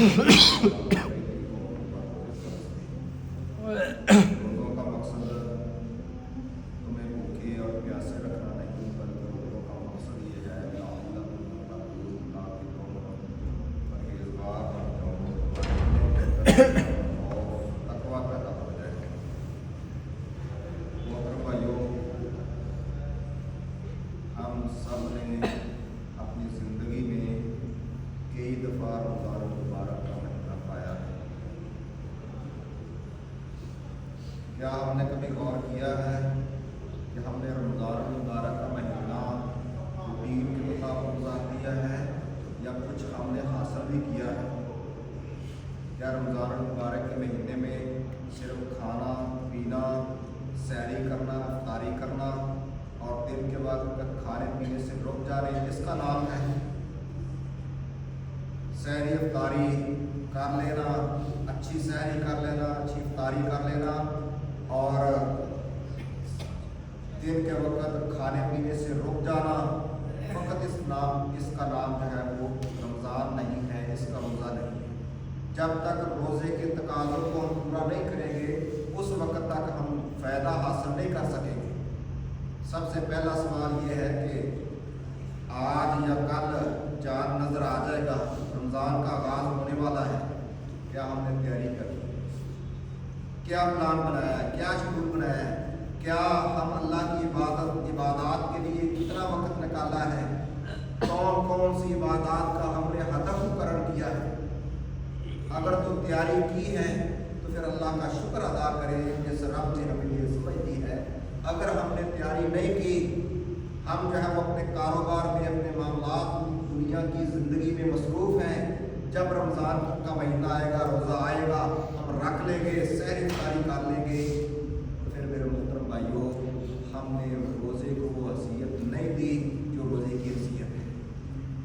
रोज़ों का मकसद तुम्हें भूखे और प्यासे रखना नहीं, बल्कि रोज़ों का मकसद ये है परहेज़गार बन जाओ और तकवा पैदा हो जाए। मोहतरम भाइयों, हम सब ने अपनी ज़िंदगी में कई दफ़ा रमज़ान मुबारक का महीना पाया है। क्या हमने कभी गौर किया है कि हमने रमज़ान मुबारक का महीना रूटीन के मुताबिक गुजार दिया है या कुछ हमने हासिल भी किया है? क्या रमज़ान मुबारक के महीने में सिर्फ खाना पीना, सैरी करना, इफ्तारी करना और दिन के बाद खाने पीने से रुक जा रहे हैं, इसका नाम है सैरी इफ्तारी कर लेना, अच्छी सैरी कर लेना, अच्छी इफ्तारी कर लेना और दिन के वक्त खाने पीने से रुक जाना? फ़कत इसका नाम जो है वो रमज़ान नहीं है, इसका रोज़ा नहीं है। जब तक रोज़े के तकाज़ों को हम पूरा नहीं करेंगे उस वक्त तक हम फ़ायदा हासिल नहीं कर सकेंगे। सबसे पहला सवाल ये है कि आज या कल चाँद नज़र आ जाएगा, रमज़ान का आगाज़ होने वाला है, क्या हमने तैयारी कर ली? क्या प्लान बनाया है? क्या शेड्यूल बनाया है? क्या हम अल्लाह की इबादत के लिए कितना वक्त निकाला है? कौन कौन सी इबादत का हमने हदफ मुकर्रर किया है? अगर तो तैयारी की है तो फिर अल्लाह का शुक्र अदा करें जिस रब ने हमें ये समझ दी है। अगर हमने तैयारी नहीं की, हम जो है वो अपने कारोबार में, अपने मामलात, दुनिया की ज़िंदगी में मसरूफ़ हैं। जब रमज़ान का महीना आएगा, रोज़ा आएगा, हम रख लेंगे, सहर इफ्तारी कर लेंगे, तो फिर मेरे मोहतरम भाइयों, हमने रोज़े को वो हसीयत नहीं दी जो रोज़े की हसीयत है।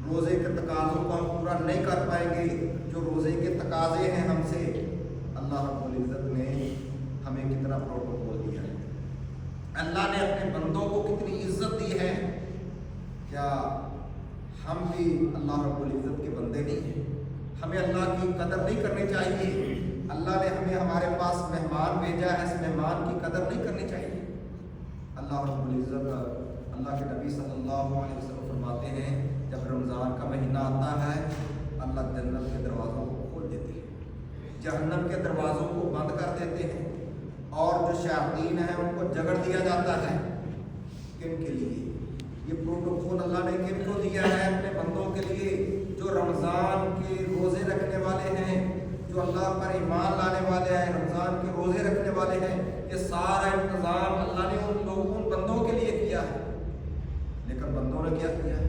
रोज़े के तकाज़ों को हम पूरा नहीं कर पाएंगे जो रोज़े के तकाज़े हैं हमसे। अल्लाह रब्बुल इज़्ज़त ने हमें कितना प्रोटोकॉल दिया है, अल्लाह ने अपने बंदों को कितनी इज्जत दी है। क्या हम भी अल्लाह रब्बुल इज़्ज़त के बंदे नहीं हैं? हमें अल्लाह की कदर नहीं करनी चाहिए? अल्लाह ने हमें हमारे पास मेहमान भेजा है, इस मेहमान की कदर नहीं करनी चाहिए? अल्लाह रब्बुल इज़्ज़त, अल्लाह के नबी सल्लल्लाहु अलैहि वसल्लम फरमाते हैं, जब रमज़ान का महीना आता है अल्लाह जन्नत के दरवाज़ों को खोल देते हैं, जहन्नम के दरवाज़ों को बंद कर देते हैं और जो शयातीन हैं उनको जगड़ दिया जाता है। किन के लिए? ये प्रोटोकॉल अल्लाह ने किन को दिया है? अपने बंदों के लिए जो रमज़ान के रोज़े रखने वाले हैं, जो अल्लाह पर ईमान लाने वाले हैं, रमज़ान के रोज़े रखने वाले हैं। ये सारा इंतज़ाम अल्लाह ने उन बंदों के लिए किया है। लेकिन बंदों ने क्या किया है?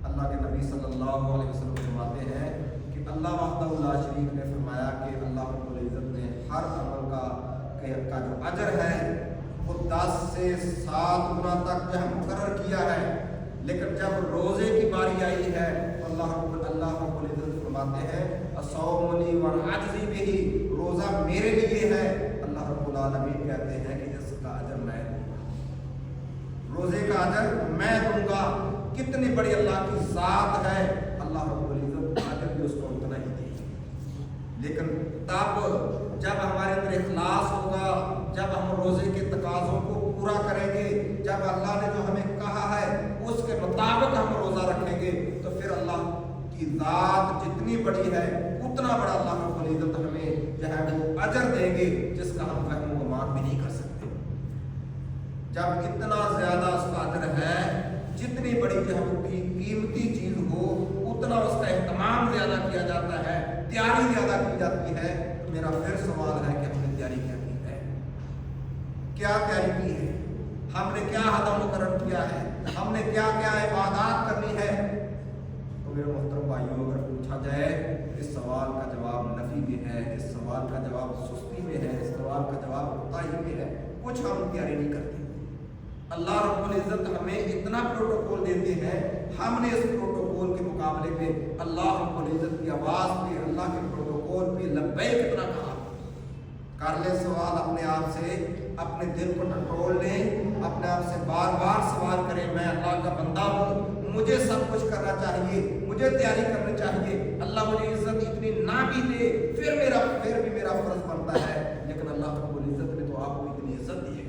अल्लाह के नबी सल्लल्लाहु अलैहि वसल्लम फरमाते हैं कि अल्लाह वहदहु ला शरीक ने फरमाया कि अल्लाह रब्बुल इज़्ज़त ने हर अमल का जो अजर है वो 10 से 7 गुना तक जो है मुकर्रर किया है। लेकिन जब रोज़े की बारी आई है तो अल्लाह रब्बुल इज़्ज़त फरमाते हैं अस्सौमु ली व अजज़ी बिही, रोज़ा मेरे लिए है। अल्लाह रब्बुल आलमीन कहते हैं कि इसका अजर मैं दूंगा, रोज़े का अजर मैं दूंगा। कितनी बड़ी अल्लाह की ज़ात है, अल्लाह रब्बुल इज़्ज़त अजर भी उसको उतना ही देगी। लेकिन तब जब हमारे अंदर इखलास होगा, जब हम रोज़े के तकाज़ों को पूरा करेंगे, जब अल्लाह ने जो हमें कहा है उसके मुताबिक हम रोज़ा रखेंगे, तो फिर अल्लाह की ज़ात जितनी बड़ी है उतना बड़ा अल्लाह रब्बुल इज़्ज़त हमें जो है वो अजर देंगे जिसका हम फहम गुमान भी नहीं कर सकते। जब इतना ज़्यादा उसका अजर है, जितनी बड़ी जो है वो कीमती चीज़ हो उतना उसका एहतमाम ज़्यादा किया जाता है, तैयारी ज़्यादा की जाती है। मेरा फिर सवाल है कि हमने तैयारी क्या की है? क्या तैयारी की है? हमने क्या हदफ मुकर्रर किया है? हमने क्या क्या इबादत करनी है? तो मेरे मोहतरम भाइयों, अगर पूछा जाए इस सवाल का जवाब नफी में है, इस सवाल का जवाब सुस्ती में है, इस सवाल का जवाब कोताही में है। कुछ हम तैयारी नहीं करते। अल्लाह रब्बुल इज़्ज़त हमें इतना प्रोटोकॉल देते हैं, हमने इस प्रोटोकॉल के मुकाबले में अल्लाह रब्बुल इज़्ज़त की आवाज़ पे, अल्लाह के प्रोटोकॉल पे लब्बैक कितना कहा? कर ले सवाल अपने आप से, अपने दिल को कंट्रोल लें, अपने आप से बार बार सवाल करें, मैं अल्लाह का बंदा हूँ, मुझे सब कुछ करना चाहिए, मुझे तैयारी करनी चाहिए। अल्लाह मुझे इज्जत इतनी ना भी दे फिर भी मेरा फर्ज बनता है, लेकिन अल्लाह रब्बुल इज्जत ने तो आपको इतनी इज्जत दी है,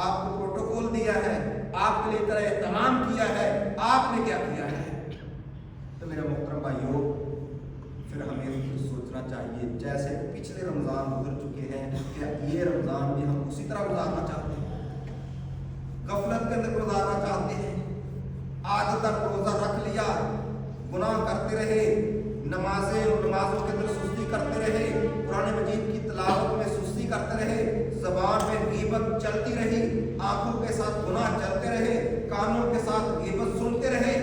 आपको प्रोटोकॉल दिया है, आपके लिए इतना एहतमाम किया है, आपने क्या किया है? तो मेरे मोहतरम भाइयों, फिर हमें सोचना चाहिए जैसे पिछले रमज़ान गुजर चुके हैं, क्या ये रमज़ान भी हम उसी तरह गुजारना चाहते हैं? गफलत के अंदर गुजारना चाहते हैं? आदतन रोज़ा रख लिया, गुनाह करते रहे, नमाजों के अंदर सुस्ती करते रहे, कुरान मजीद की तिलावत में सुस्ती करते रहे, ज़बान में गीबत चलती रही, आंखों के साथ गुनाह चलते रहे, कानों के साथ गीबत सुनते रहे,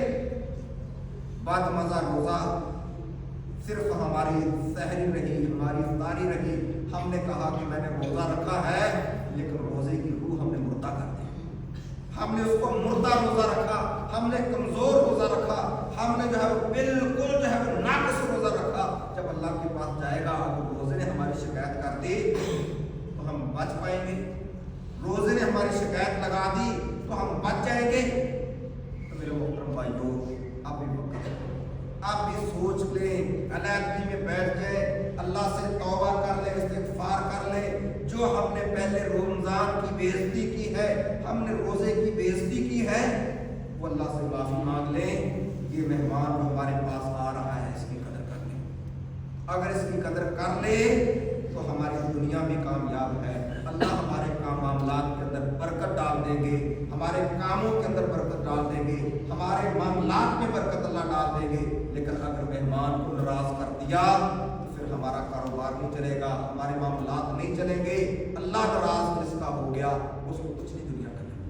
बाद मज़ा रोज़ा सिर्फ हमारी सहरी रही, हमारी इफ्तारी रही। हमने कहा कि मैंने रोज़ा रखा है, लेकिन रोज़े की रूह हमने मुर्दा कर दी, हमने उसको मुर्दा रोज़ा रखा, हमने कमज़ोर रोज़ा रखा, हमने जो है बिल्कुल जो है वो नाक़िस रोज़ा रखा। जब अल्लाह के पास जाएगा, अगर रोज़े ने हमारी शिकायत कर दी तो हम बच पाएंगे, रोज़े ने हमारी शिकायत लगा दी तो हम बच जाएंगे। तो मेरे मोहतरम भाइयों, आप भी सोच लें, अलैहदगी में बैठ जाए, अल्लाह से तौबा कर ले, इस्तिग़फ़ार कर ले। जो हमने पहले रमज़ान की बेइज्जती की है, हमने रोज़े की बेइज्जती की है, वो अल्लाह से माफ़ी मांग लें। ये मेहमान जो हमारे पास आ रहा है, इसकी कदर कर ले। अगर इसकी कदर कर ले तो हमारी दुनिया भी कामयाब है, अल्लाह हमारे मामलात के अंदर बरकत डाल देंगे, हमारे कामों के अंदर बरकत डाल देंगे, हमारे मामलात में बरकत अल्लाह डाल देंगे। लेकिन अगर मेहमान को नाराज कर दिया तो फिर हमारा कारोबार नहीं चलेगा, हमारे मामलात नहीं चलेंगे। अल्लाह नाराज जिसका हो गया उसको कुछ नहीं दुनिया करेगी।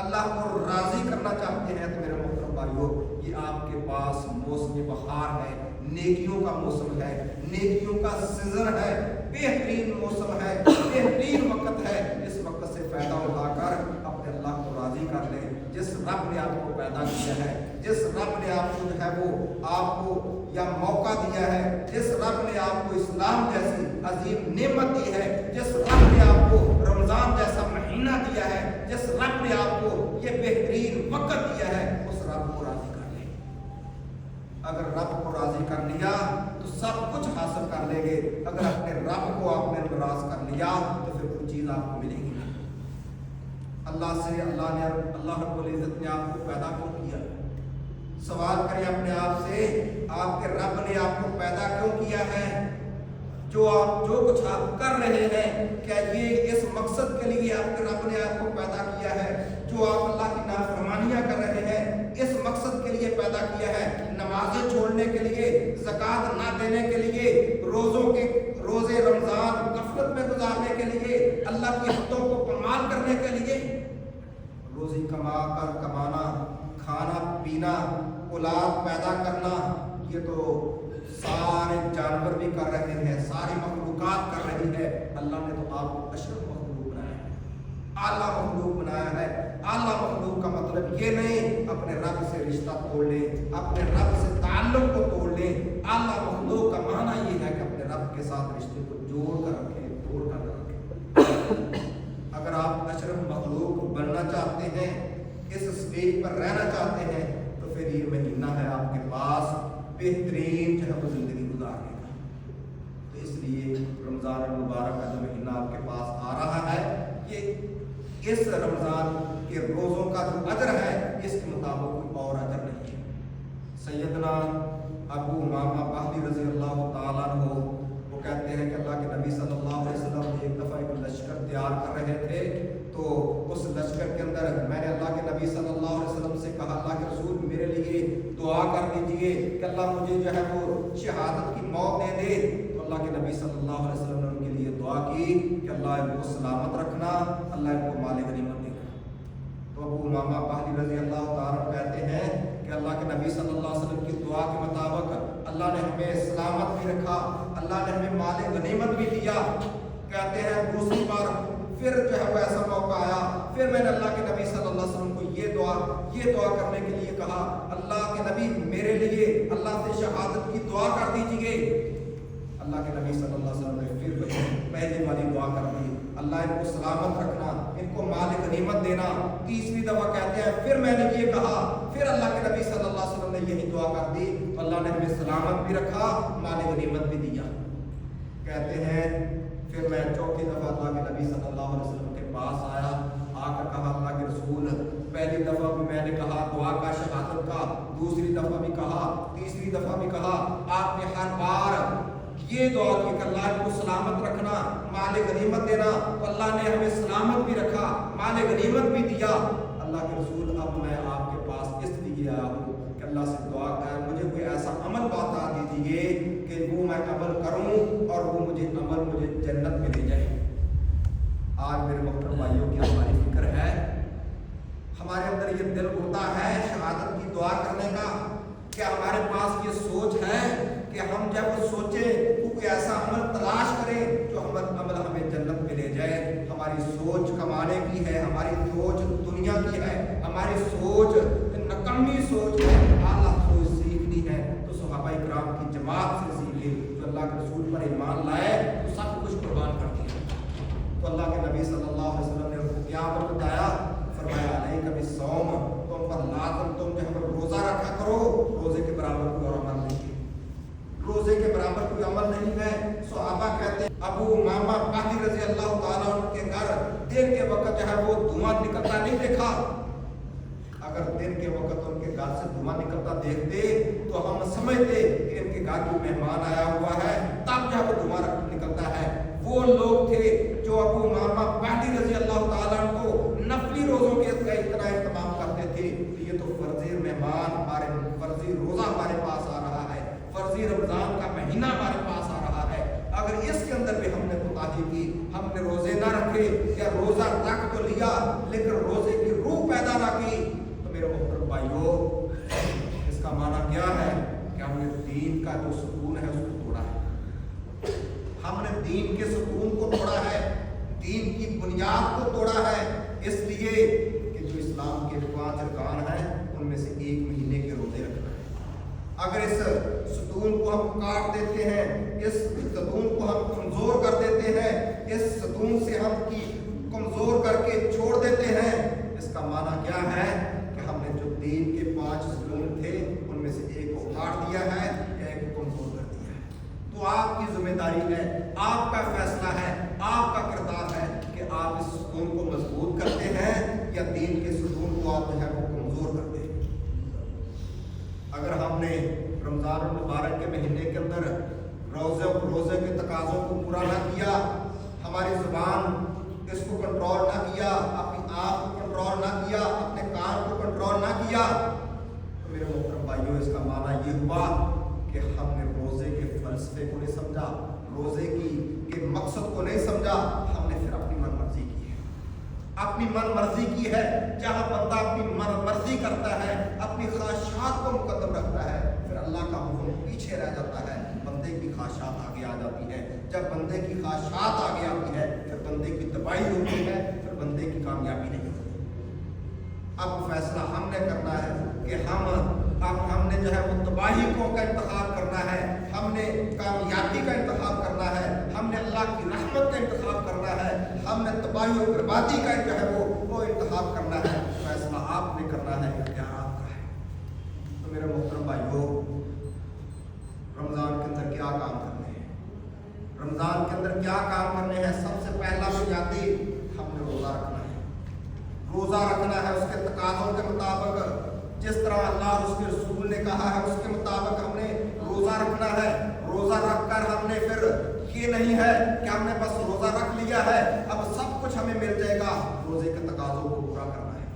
अल्लाह को राजी करना चाहते हैं तो मेरे मोहतरम भाइयों, ये आपके पास मौसम बहार है, नेकियों का मौसम है, नेकियों का सीजन है, बेहतरीन मौसम है, बेहतरीन वक्त है। इस वक्त से फायदा उठाकर अपने अल्लाह को राजी कर ले। जिस रब ने आपको पैदा किया है, जिस रब ने आपको जो है वो आपको या मौका दिया है, जिस रब ने आपको इस्लाम जैसी अजीम नेमत दी है, जिस रब ने आपको रमजान जैसा महीना दिया है, जिस रब ने आपको ये बेहतरीन वक्त दिया है, उस रब को राजी कर ले। अगर रब को राजी कर लिया तो सब कुछ हासिल कर लेंगे। अगर अपने रब को आपने नाराज कर लिया तो फिर कोई चीज आपको मिलेगी नहीं। अल्लाह रब्बुल इज्जत ने आपको पैदा क्यों किया? सवाल करें अपने आप से, आपके रब ने आपको पैदा क्यों किया है? जो कुछ आप कर रहे हैं, क्या ये इस मकसद के लिए आपके रब ने आपको पैदा किया है? जो आप अल्लाह की नाफरमानियां कर रहे हैं, इस मकसद के लिए पैदा किया है, नमाजें छोड़ने के लिए, ज़कात ना देने के लिए, रोजे रमजान गफलत में गुजारने के लिए, अल्लाह की हदों को पामाल करने के लिए। रोजी कमाना, खाना पीना, औलाद पैदा करना, ये तो सारे जानवर भी कर रहे हैं, सारी मखलूकात कर रही है। अल्लाह ने तो आपको अशरफ मखलूक बनाया है, आला मखलूक बनाया है। आला मखलूक का मतलब ये नहीं अपने रब से रिश्ता तोड़ ले, अपने रब से ताल्लुक को तोड़ ले। आला मखलूक का माना ये है कि अपने रब के साथ रिश्ते को जोड़ कर रखें, तोड़ कर रखें। अगर आप अशरफ मखलूक बनना चाहते हैं, इस स्टेज पर रहना चाहते हैं, तो फिर ये महीना है आपके पास बेहतरीन जो है वो जिंदगी गुजारने का। तो इसलिए रमज़ान मुबारक का जो महीना आपके पास आ रहा है, ये इस रमज़ान के रोज़ों का जो अजर है, इसके मुताबिक कोई और अजर नहीं है। सैयदना अबू उमामा बाहली रज़ी अल्लाह ताला अन्हु वो कहते हैं कि अल्लाह के नबी सल्लल्लाहु अलैहि वसल्लम एक दफ़ा एक लश्कर तैयार कर रहे थे, तो उस लश्कर के अंदर मैंने अल्लाह के नबी सल्लल्लाहु अलैहि वसल्लम से कहा, अल्लाह के रसूल मेरे लिए दुआ कर दीजिए कि अल्लाह मुझे जो है वो शहादत की मौत दे दे। तो अल्लाह के नबी सल्लल्लाहु अलैहि वसल्लम ने उनके लिए दुआ की कि अल्लाह इनको सलामत रखना, अल्लाह इनको माल गनीमत देना। तो अबू उमामा बाहली रज़ी अल्लाह ताला कहते हैं कि अल्लाह के नबी सल्लल्लाहु अलैहि वसल्लम की दुआ के मुताबिक अल्लाह ने हमें सलामत भी रखा, अल्लाह ने हमें माल गनीमत भी दिया। कहते हैं दूसरी बार फिर जो है वो ऐसा मौका आया, फिर मैंने अल्लाह के नबी सल्लल्लाहु अलैहि वसल्लम को ये दुआ करने के लिए कहा, अल्लाह के नबी मेरे लिए अल्लाह से शहादत की दुआ कर दीजिए। अल्लाह के नबी सल्लल्लाहु अलैहि वसल्लम ने फिर पहले वाली दुआ कर दी, अल्लाह इनको सलामत रखना, इनको माल गनीमत देना। तीसरी दफा कहते हैं फिर मैंने ये कहा, फिर अल्लाह के नबी सल्लल्लाहु अलैहि वसल्लम ने यही दुआ कर दी, तो अल्लाह ने हमें सलामत भी रखा, माल गनीमत भी दिया। कहते हैं फिर मैं चौथी दफा अल्लाह के नबी सल्लल्लाहु अलैहि वसल्लम के पास आया, आकर कहा अल्लाह के रसूल, पहली दफा भी मैंने कहा दुआ का, शहादत का, दूसरी दफा भी कहा, तीसरी दफा भी कहा, आपने हर बार ये दुआ की कि अल्लाह को सलामत रखना, माल गनीमत देना, तो अल्लाह ने हमें सलामत भी रखा, माल गनीमत भी दिया। अल्लाह के रसूल, अब मैं आपके पास इसलिए आया हूँ कि अल्लाह से दुआ कर मुझे कोई ऐसा अमल बता दीजिए कि वो मैं अमल करूँ और वो मुझे जन्नत में ले जाए। आज मेरे मोहतरम भाइयों की हमारी फिक्र है, हमारे अंदर ये दिल होता है शहादत की दुआ करने का, क्या हमारे पास ये सोच है कि हम जब सोचे तो कोई ऐसा अमल तलाश करें जो अमल हमें जन्नत में ले जाए। हमारी सोच कमाने की है, हमारी सोच दुनिया की है, हमारी सोच नकम्मी सोच है, आला सोच सीखनी है तो सहाबा इकराम की जमात से सीख ली, जो अल्लाह के रसूल पर ईमान लाए तो सब कुछ कुर्बान कर दिया। तो अल्लाह के नबी सल्लल्लाहु अलैहि वसल्लम ने उनको क्या बताया, फरमाया अलैका बिस्सौम, तुम पर लाज़िम तुम जो है रोजा रखा करो, रोजे के बराबर कोई और अमल नहीं है, रोजे के बराबर कोई अमल नहीं है। सहाबा कहते हैं अबू उमामा बाहिर रज़ी अल्लाह ताला उनके घर दिन के वक्त जो है वो धुआं निकलता नहीं देखा, अगर दिन के वक्त उनके घर से धुआं निकलता देखते तो हम समझते कि इनके घर कोई मेहमान आया हुआ है, तब जब धुआं निकलता है। वो लोग थे जो अबू उमामा बाहिर रज़ी अल्लाह ताला को नफली रोजों के इतना इत्तेमाम करते थे, ये तो फर्जी मेहमान हमारे, फर्जी रोजा हमारे पास आ रहा है, फर्जी रमजान का महीना हमारे पास आ रहा है, अगर इसके अंदर भी हमने कोताही की, हमने रोजे ना रखे या रोजा रख तो लिया लेकिन रोजे की रूह पैदा ना की, तो मेरे मोहतरम भाइयों इसका माना क्या है कि हमने दीन का जो सुकून है उसको तोड़ा है, हमने दीन के सुकून को तोड़ा है, दीन की बुनियाद को तोड़ा है। इसलिए कि जो इस्लाम के 5 अरकान हैं उनमें से 1 महीने के रोजे रखना है। अगर इस सतून को हम काट देते हैं, इस सतून को हम कमजोर कर देते हैं, इस सतून से हम की कमजोर करके छोड़ देते हैं, इसका माना क्या है कि हमने जो दीन के 5 सतून थे उनमें से 1 को काट दिया है या 1 को कमजोर कर दिया है। तो आपकी जिम्मेदारी है, आपका फैसला है, आपका किरदार है कि आप इस सतून को मजबूत करते हैं या दीन के सतून को आप जो है वो कमजोर करते हैं। अगर हमने रमजान मुबारक के महीने के अंदर रोजे के तकाजों को पूरा ना किया, हमारी जुबान इसको कंट्रोल ना किया, अपनी आँख को कंट्रोल ना किया, अपने कान को कंट्रोल ना किया, तो मेरे मोहतरम भाइयों इसका माना ये हुआ कि हमने रोजे के फलसफे को नहीं समझा, रोजे के मकसद को नहीं समझा, हमने फिर अपनी मनमर्जी की है, अपनी मनमर्जी की है। जहाँ बंदा अपनी मनमर्जी करता है, अपनी ख्वाहिशात को मुकद्दम रखता है, फिर अल्लाह का हुक्म पीछे रह जाता है, बंदे की ख्वाहिशात आगे आ जाती है। जब बंदे की ख्वाहिशात आगे आती है फिर बंदे की तबाही होती है, फिर बंदे की कामयाबी नहीं होती। अब फैसला हमने करना है कि हमने जो है वो तबाही को का इंतखाब करना है, हमने कामयाबी का इंतखाब करना है, हमने अल्लाह की रहमत का इंतखाब करना है, हमने तबाही और बर्बादी का जो है वो इंतखाब करना है। फैसला आपने करना है, इख्तियार आपका है। तो मेरे मोहतरम भाइयों, रमज़ान के अंदर क्या काम करने हैं, रमज़ान के अंदर क्या काम करने हैं? सबसे पहला बुनियादी हमने रोज़ा रखना है, रोज़ा रखना है उसके तकाज़ों के मुताबिक, जिस तरह अल्लाह और उसके रसूल ने कहा है उसके मुताबिक हमने रोज़ा रखना है। रोज़ा रखकर हमने फिर ये नहीं है कि हमने बस रोज़ा रख लिया है अब सब कुछ हमें मिल जाएगा, रोज़े के तकाज़ों को पूरा करना है।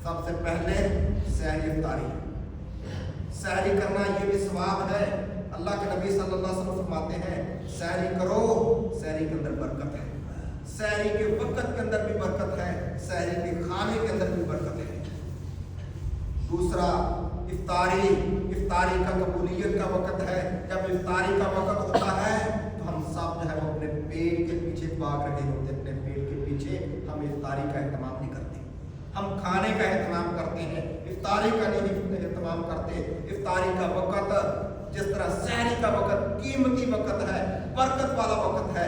सबसे पहले सहरी इफ्तारी, सहरी करना ये भी सवाब है। अल्लाह के नबी सल्लल्लाहु अलैहि वसल्लम फरमाते हैं सहरी करो, सहरी के अंदर बरकत है, सहरी के वक्त के अंदर भी बरकत है, सहरी के खाने के अंदर भी बरकत है। दूसरा इफ्तारी, इफ्तारी का कबूलियत का वक्त है। जब इफ्तारी का वक्त होता है तो हम सब जो है वो अपने पेट के पीछे भाग रहे होते हैं, अपने पेट के पीछे हम इफ्तारी का एहतमाम नहीं करते, हम खाने का एहतमाम करते हैं, इफ्तारी का नहीं एहतमाम करते। इफ्तारी का वक्त जिस तरह सहरी का वक्त कीमती वक्त है, बरकत वाला वक्त है,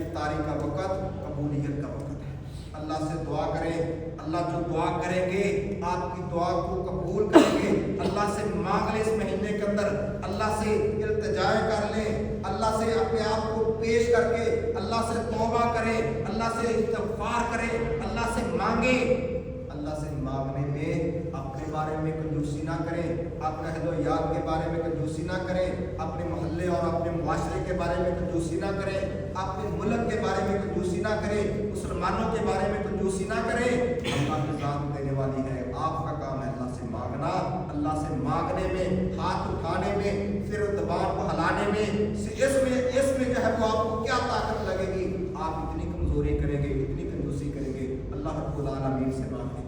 इफ्तारी का वक्त, कबूलियत का वक्त है। अल्लाह से दुआ करें, अल्लाह जो दुआ करेंगे आपकी दुआ को कबूल करेंगे। अल्लाह से मांग ले इस महीने के अंदर, अल्लाह से इल्तिजाए कर लें, अल्लाह से अपने आप को पेश करके अल्लाह से तौबा करें, अल्लाह से इस्तग़फ़ार करें, अल्लाह से मांगे। अल्लाह से मांगने में अपने बारे में कंजूसी ना करें, अपने अहलो याद के बारे में कंजूसी ना करें, अपने मोहल्ले और अपने मुआशरे के बारे में कंजूसी ना करें, अपने मुल्क के बारे में कंजूसी ना करें, मुसलमानों के बारे में कंजूसी ना करें। अल्लाह की ज़ात देने वाली है, आपका काम है अल्लाह से मांगना। अल्लाह से मांगने में, हाथ उठाने में, फिर दबान को हिलाने में, इसमें जो है वो आपको क्या ताकत लगेगी, आप इतनी कमजोरी करेंगे, इतनी कंजूसी करेंगे। अल्लाह रब्बुल आलमीन से मांगे।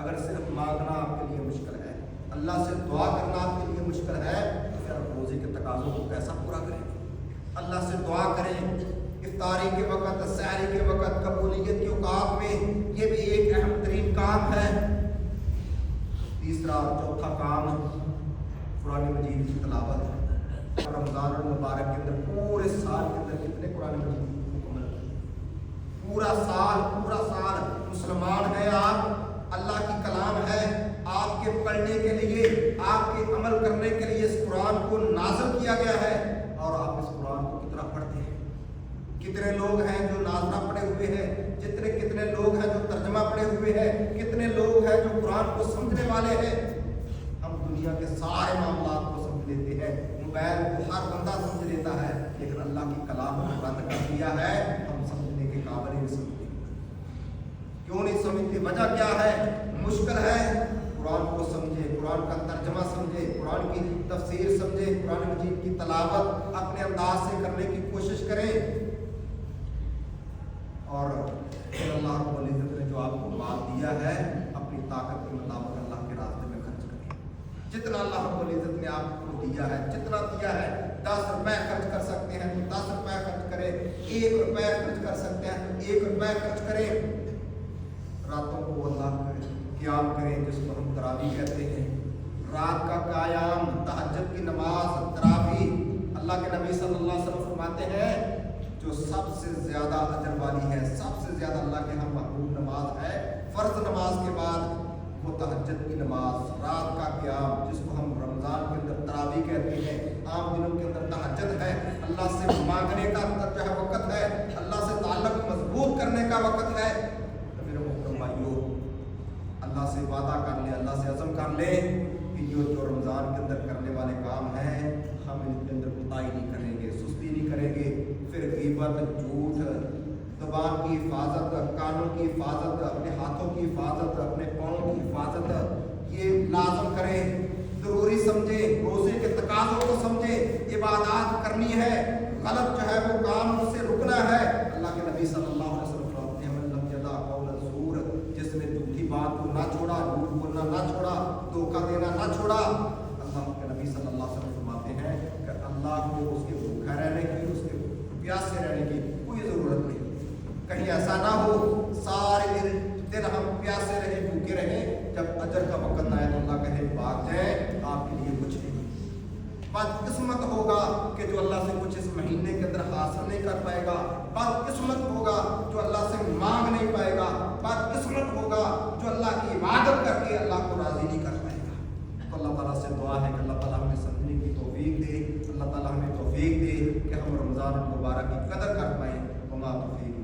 अगर सिर्फ मांगना आपके लिए मुश्किल है, अल्लाह से दुआ करना आपके लिए मुश्किल है, तो फिर आप रोज़े के तकाज़ों को कैसा पूरा करेंगे। अल्लाह से दुआ करें, इफ्तारी के वक़्त, सहरी के वक़्त, कबूलियत के औकात में, ये भी एक अहम तरीन काम है। तीसरा और चौथा काम कुरान मजीद की तिलावत। रमज़ान मुबारक के अंदर पूरे साल के अंदर कितने कुरान मजीद मुकम्मल, पूरा साल मुसलमान है आप, अल्लाह की कलाम है, आपके पढ़ने के लिए, आपके अमल करने के लिए इस कुरान को नाज़िल किया गया है। और आप इस कुरान को कितना पढ़ते हैं, कितने लोग हैं जो नाज़रा पढ़े हुए हैं, कितने लोग हैं जो तर्जमा पढ़े हुए हैं, कितने लोग हैं जो कुरान को समझने वाले हैं। हम दुनिया के सारे मामलात को समझ लेते हैं, मोबाइल को हर बंदा समझ लेता है, लेकिन अल्लाह की कलाम को बंद कर दिया है, हम समझने के काबिल नहीं समझते। क्यों नहीं समझते, वजह क्या है, मुश्किल है। कुरान को समझे, कुरान का तर्जमा समझे, कुरान की तफसीर समझे, कुरान मजीद की तलावत अपने अंदाज से करने की कोशिश करें। और अल्लाह रब्बुल इज़्ज़त ने जो आपको माल दिया है, अपनी ताकत के मुताबिक अल्लाह के रास्ते में खर्च करें। जितना अल्लाह रब्बुल इज़्ज़त ने आपको दिया है, जितना दिया है, 10 रुपए खर्च कर सकते हैं तो 10 रुपए खर्च करें, 1 रुपए खर्च कर सकते हैं तो 1 रुपए खर्च करें। रातों को अल्लाह क़याम करें, जिसको हम तरावी कहते हैं, रात का क़याम, तहज्जुद की नमाज, तरावी। अल्लाह के नबी सल्लल्लाहु अलैहि वसल्लम फरमाते हैं जो सबसे ज़्यादा अजर वाली है, सबसे ज़्यादा अल्लाह के यहाँ महबूब नमाज है फ़र्ज़ नमाज के बाद, वो तहज्जुद की नमाज, रात का क़याम, जिसको हम रमज़ान के अंदर तरावी कहते हैं, आम दिनों के अंदर तहज्जुद है। अल्लाह से मांगने का जो है वक़्त है, अल्लाह से ताल्लुक़ मजबूत करने का वक़्त है। तो मेरे मोहतरम भाइयों, अल्लाह से वादा कर ले, अल्लाह से अज़म कर ले कि जो रमज़ान के अंदर करने वाले काम हैं, हम इनके अंदर कोताही नहीं करेंगे, सुस्ती नहीं करेंगे। फिर ग़ीबत, झूठ, ज़ुबान की हिफाजत, कानों की हिफाजत, अपने हाथों की हिफाजत, अपने पाँव की हिफाजत, ये लाज़म करें, ज़रूरी समझे, रोज़े के तकाज़ों को समझे, इबादत करनी है, गलत जो है वो काम उससे रुकना है। अल्लाह के नबी सल्लल्लाहु अलैहि वसल्लम फरमाते हैं, मन लम यदा क़ौल ज़ूर, जिसने झूठी बात को ना छोड़ा, झूठ बोलना ना छोड़ा, धोखा देना ना छोड़ा। अल्लाह के नबी सल्लल्लाहु अलैहि वसल्लम फरमाते हैं कि अल्लाह को उसके भूखा रहने की, उसके प्यासे रहने की कोई ज़रूरत नहीं। कहीं ऐसा ना हो सारे दिन हम प्यासे रहे, भूखे रहे, जब अजर का वक़्त आए तो अल्लाह कहे भाग जाए, आपके लिए कुछ नहीं। बदकिस्मत होगा कि जो अल्लाह से कुछ इस महीने के अंदर हासिल नहीं कर पाएगा, बदकिस्मत होगा जो अल्लाह से मांग नहीं पाएगा, बदकिस्मत होगा जो अल्लाह की इबादत करके अल्लाह को राज़ी नहीं कर पाएगा। तो अल्लाह ताला से दुआ है कि अल्लाह ताला हमें समझने की तौफीक दे, अल्लाह ताला हमें तौफीक दे कि हम रमज़ान मुबारक की कदर कर पाएँ। वमा तौफीक